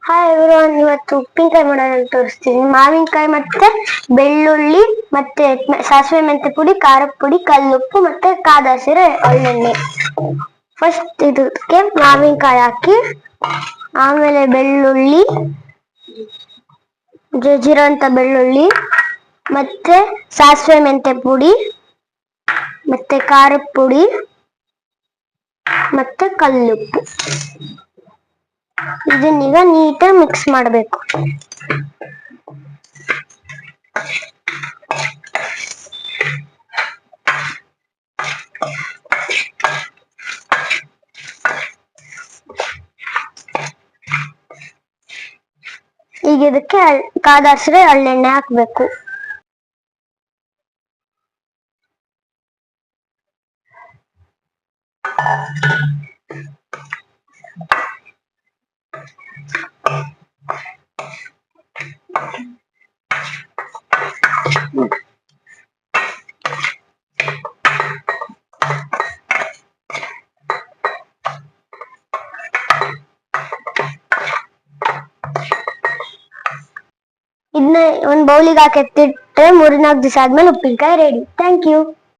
Hi everyone, ಇವತ್ತು ಉಪ್ಪಿನಕಾಯಿ ಮಾಡೋದನ್ನ ತೋರಿಸ್ತೀನಿ. ಮಾವಿನಕಾಯಿ ಮತ್ತೆ ಬೆಳ್ಳುಳ್ಳಿ ಮತ್ತೆ ಸಾಸಿವೆ ಮೆಂತೆ ಪುಡಿ, ಖಾರದ ಪುಡಿ, ಕಲ್ಲುಪ್ಪು ಮತ್ತೆ ಕಾದ ಹಸಿರು ಎಳ್ಳೆಣ್ಣೆ. ಫಸ್ಟ್ ಇದಕ್ಕೆ ಮಾವಿನಕಾಯಿ ಹಾಕಿ, ಆಮೇಲೆ ಬೆಳ್ಳುಳ್ಳಿ, ಜಜ್ಜಿರೋ ಅಂತ ಬೆಳ್ಳುಳ್ಳಿ ಮತ್ತೆ ಸಾಸಿವೆ ಮೆಂತೆ ಪುಡಿ ಮತ್ತೆ ಖಾರದ ಪುಡಿ ಮತ್ತೆ ಕಲ್ಲುಪ್ಪು. ಇದನ್ನೀಗ ನೀಟಾಗಿ ಮಿಕ್ಸ್ ಮಾಡಬೇಕು. ಈಗ ಇದಕ್ಕೆ ಕಾದ ಹಸಿರು ಎಳ್ಳೆಣ್ಣೆ ಹಾಕ್ಬೇಕು. ಇದನ್ನ ಒಂದು ಬೌಲಿಗೆ ಹಾಕಿ ಎತ್ತಿಟ್ರೆ 3-4 ದಿವಸ ಆದ್ಮೇಲೆ ಉಪ್ಪಿನಕಾಯಿ ರೆಡಿ. Thank you.